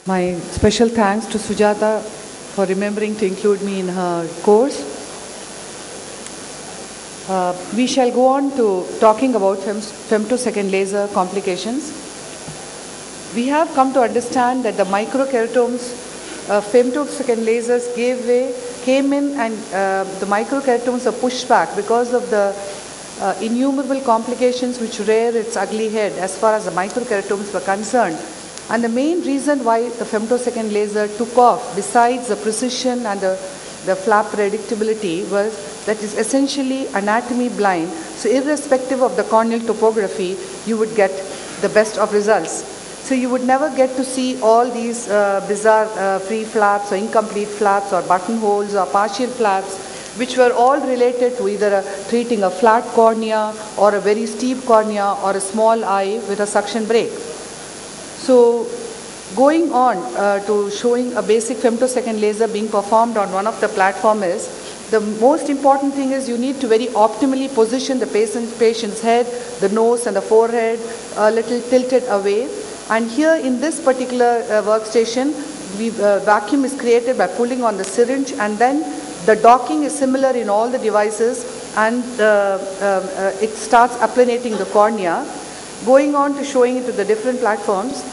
My special thanks to Sujata for remembering to include me in her course. We shall go on to talking about femtosecond laser complications. We have come to understand that the microkeratomes, femtosecond lasers came in, and the microkeratomes are pushed back because of the innumerable complications which rear its ugly head as far as the microkeratomes were concerned. And the main reason why the femtosecond laser took off, besides the precision and the flap predictability, was that is essentially anatomy blind. So irrespective of the corneal topography, you would get the best of results. So you would never get to see all these bizarre free flaps or incomplete flaps or buttonholes or partial flaps, which were all related to either treating a flat cornea or a very steep cornea or a small eye with a suction brake. So going on to showing a basic femtosecond laser being performed on one of the platform is, the most important thing is you need to very optimally position the patient's head, the nose and the forehead a little tilted away. And here in this particular workstation, vacuum is created by pulling on the syringe, and then the docking is similar in all the devices, and it starts applanating the cornea. Going on to showing it to the different platforms,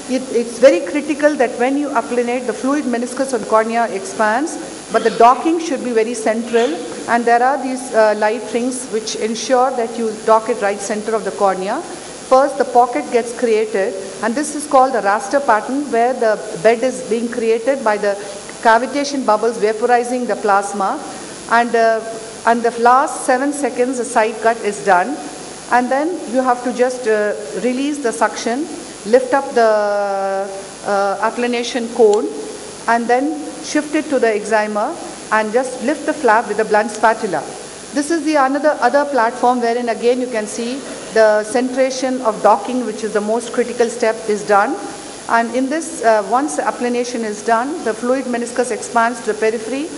it's very critical that when you applanate, the fluid meniscus of the cornea expands, but the docking should be very central, and there are these light rings which ensure that you dock it right center of the cornea. First, the pocket gets created, and this is called the raster pattern, where the bed is being created by the cavitation bubbles vaporizing the plasma, and the last 7 seconds the side cut is done, and then you have to just release the suction, lift up the applanation cone, and then shift it to the excimer and just lift the flap with a blunt spatula. This is the other platform wherein again you can see the centration of docking, which is the most critical step, is done. And in this, once the applanation is done, the fluid meniscus expands to the periphery,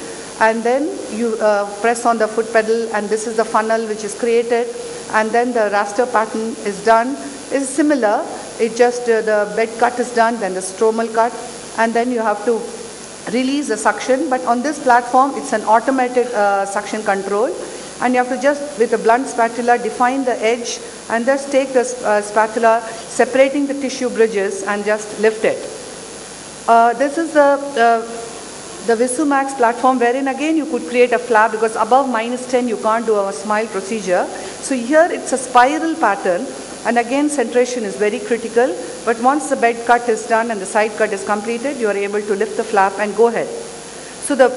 and then you press on the foot pedal, and this is the funnel which is created, and then the raster pattern is done. It's similar, it just the bed cut is done, then the stromal cut, and then you have to release the suction. But on this platform, it's an automated suction control, and you have to just with a blunt spatula define the edge and just take the spatula separating the tissue bridges and just lift it. This is the Visumax platform, wherein again you could create a flap, because above -10 you can't do a smile procedure. So here it's a spiral pattern, and again centration is very critical, but once the bed cut is done and the side cut is completed, you are able to lift the flap and go ahead. So the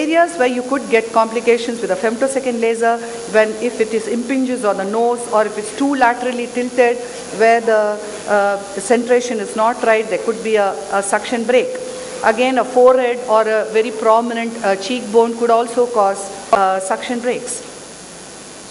areas where you could get complications with a femtosecond laser, when if it is impinges on the nose, or if it's too laterally tilted where the centration is not right, there could be a suction break. Again, a forehead or a very prominent cheekbone could also cause suction breaks.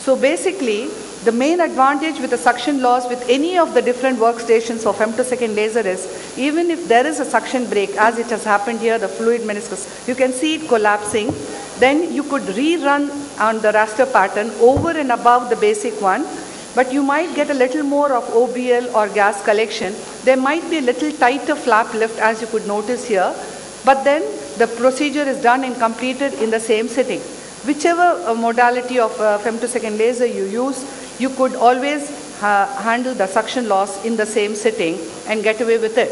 So basically, the main advantage with the suction loss with any of the different workstations for femtosecond laser is, even if there is a suction break, as it has happened here, the fluid meniscus, you can see it collapsing, then you could rerun on the raster pattern over and above the basic one, but you might get a little more of OBL or gas collection. There might be a little tighter flap lift, as you could notice here, but then the procedure is done and completed in the same sitting. Whichever modality of femtosecond laser you use, you could always handle the suction loss in the same sitting and get away with it.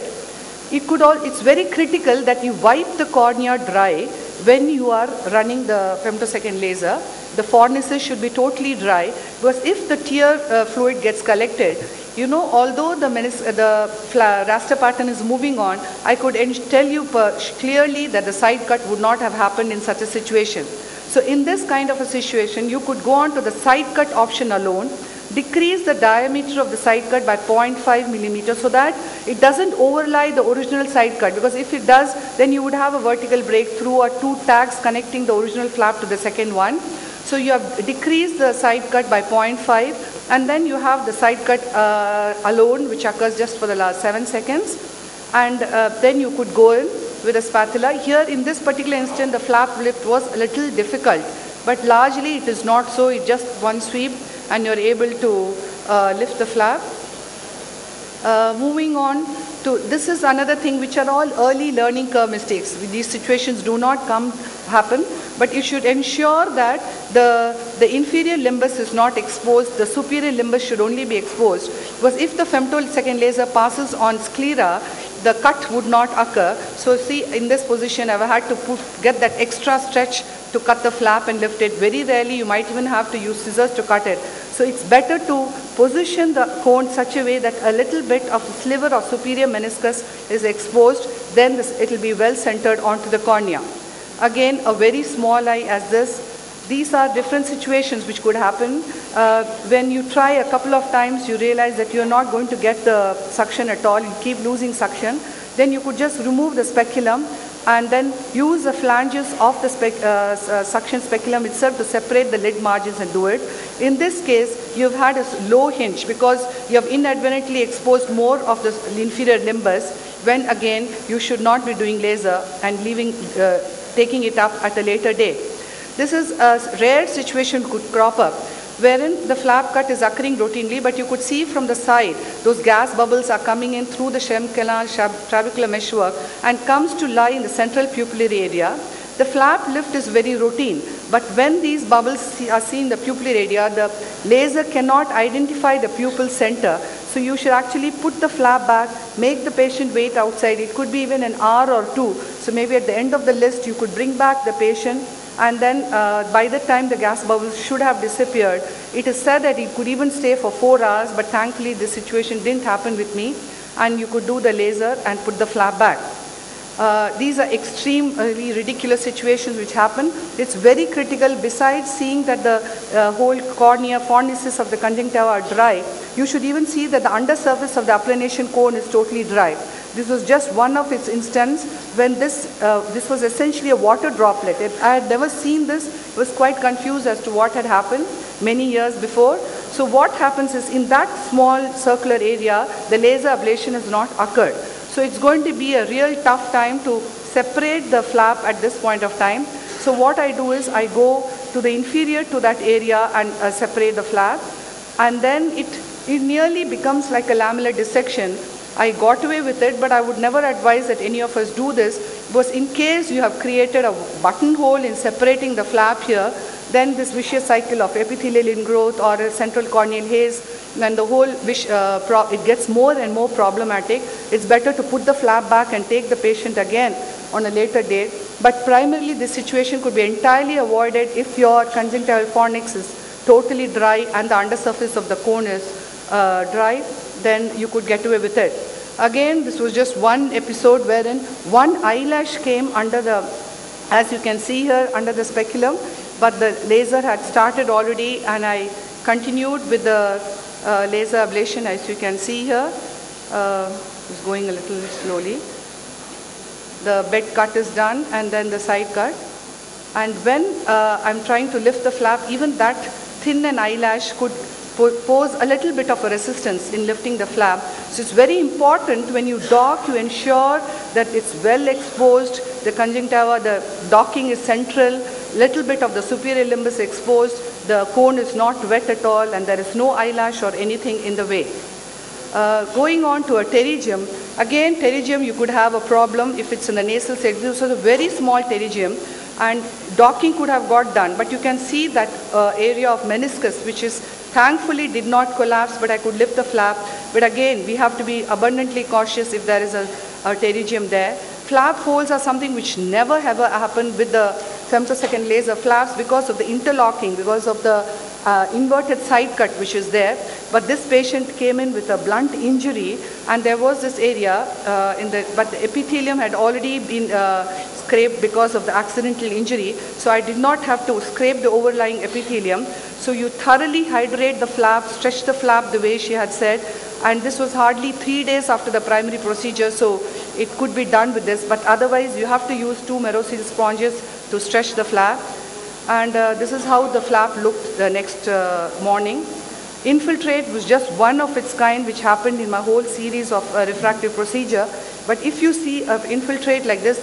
It's very critical that you wipe the cornea dry when you are running the femtosecond laser. The fornices should be totally dry, because if the tear fluid gets collected, you know, although the raster pattern is moving on, I could tell you clearly that the side cut would not have happened in such a situation. So in this kind of a situation, you could go on to the side cut option alone, decrease the diameter of the side cut by 0.5 millimeters so that it doesn't overlie the original side cut, because if it does, then you would have a vertical breakthrough or two tags connecting the original flap to the second one. So you have decreased the side cut by 0.5, and then you have the side cut alone, which occurs just for the last 7 seconds, and then you could go in with a spatula. Here in this particular instance, the flap lift was a little difficult, but largely it is not so. It's just one sweep and you're able to lift the flap. Moving on to, this is another thing which are all early learning curve mistakes. These situations do not happen, but you should ensure that the inferior limbus is not exposed, the superior limbus should only be exposed, because if the femtosecond laser passes on sclera, the cut would not occur. So see, in this position, I've had to get that extra stretch to cut the flap and lift it. Very rarely, you might even have to use scissors to cut it. So it's better to position the cone such a way that a little bit of the sliver of superior meniscus is exposed, then it will be well centered onto the cornea. Again, a very small eye as this. These are different situations which could happen. When you try a couple of times, you realize that you're not going to get the suction at all. You keep losing suction. Then you could just remove the speculum and then use the flanges of the suction speculum itself to separate the lid margins and do it. In this case, you've had a low hinge because you have inadvertently exposed more of the inferior limbus, when again, you should not be doing laser and taking it up at a later date. This is a rare situation could crop up, wherein the flap cut is occurring routinely, but you could see from the side, those gas bubbles are coming in through the Schlem canal, trabecular meshwork, and comes to lie in the central pupillary area. The flap lift is very routine, but when these bubbles are seen in the pupillary area, the laser cannot identify the pupil center. So you should actually put the flap back, make the patient wait outside. It could be even an hour or two. So maybe at the end of the list, you could bring back the patient, and then by the time the gas bubbles should have disappeared. It is said that it could even stay for 4 hours, but thankfully this situation didn't happen with me, and you could do the laser and put the flap back. These are extremely ridiculous situations which happen. It's very critical, besides seeing that the whole cornea, fornices of the conjunctiva are dry, you should even see that the undersurface of the applanation cone is totally dry. This was just one of its instances when this was essentially a water droplet. I had never seen this, was quite confused as to what had happened many years before. So what happens is, in that small circular area, the laser ablation has not occurred. So it's going to be a real tough time to separate the flap at this point of time. So what I do is I go to the inferior to that area and separate the flap, and then it nearly becomes like a lamellar dissection. I got away with it, but I would never advise that any of us do this, because in case you have created a buttonhole in separating the flap here, then this vicious cycle of epithelial ingrowth or a central corneal haze, and the whole it gets more and more problematic. It's better to put the flap back and take the patient again on a later date. But primarily, this situation could be entirely avoided if your conjunctival fornix is totally dry and the undersurface of the cone is dry. Then you could get away with it. Again, this was just one episode wherein one eyelash came under the, as you can see here, under the speculum, but the laser had started already, and I continued with the laser ablation, as you can see here. It's going a little slowly. The bed cut is done, and then the side cut. And when I'm trying to lift the flap, even that thin an eyelash could pose a little bit of a resistance in lifting the flap. So it's very important when you dock, you ensure that it's well exposed, the conjunctiva, the docking is central, little bit of the superior limbus exposed, the cone is not wet at all, and there is no eyelash or anything in the way. Going on to a pterygium, again pterygium you could have a problem if it's in the nasal side. This was a very small pterygium, and docking could have got done, but you can see that area of meniscus, which is thankfully did not collapse, but I could lift the flap. But again, we have to be abundantly cautious if there is a pterygium there. Flap holes are something which never ever happened with the femtosecond laser flaps because of the interlocking, because of the inverted side cut which is there. But this patient came in with a blunt injury, and there was this area but the epithelium had already been scraped because of the accidental injury. So I did not have to scrape the overlying epithelium. So you thoroughly hydrate the flap, stretch the flap the way she had said, and this was hardly 3 days after the primary procedure, so it could be done with this, but otherwise you have to use 2 Meroseal sponges to stretch the flap. And this is how the flap looked the next morning. Infiltrate was just one of its kind which happened in my whole series of refractive procedure. But if you see an infiltrate like this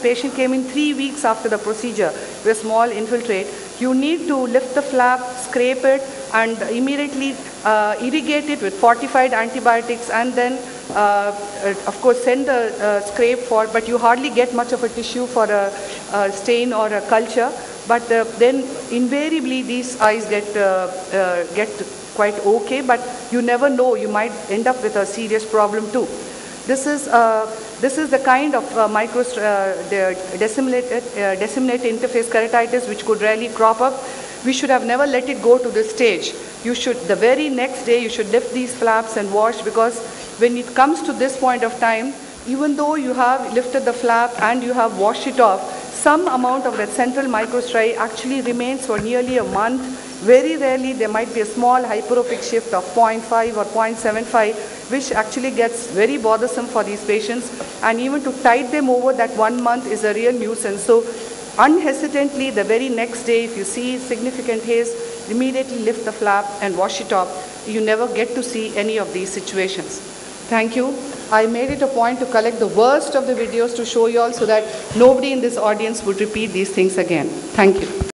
patient came in 3 weeks after the procedure with a small infiltrate, you need to lift the flap, scrape it, and immediately irrigate it with fortified antibiotics, and then of course send the scrape for, but you hardly get much of a tissue for a stain or a culture. But then invariably these eyes get quite okay, but you never know, you might end up with a serious problem too. This is the kind of disseminated interface keratitis which could rarely crop up. We should have never let it go to this stage. You should, the very next day, you should lift these flaps and wash, because when it comes to this point of time, even though you have lifted the flap and you have washed it off, some amount of that central microstriae actually remains for nearly a month. Very rarely there might be a small hyperopic shift of 0.5 or 0.75, which actually gets very bothersome for these patients, and even to tide them over that 1 month is a real nuisance. So unhesitantly, the very next day, if you see significant haze, immediately lift the flap and wash it off. You never get to see any of these situations. Thank you. I made it a point to collect the worst of the videos to show you all, so that nobody in this audience would repeat these things again. Thank you.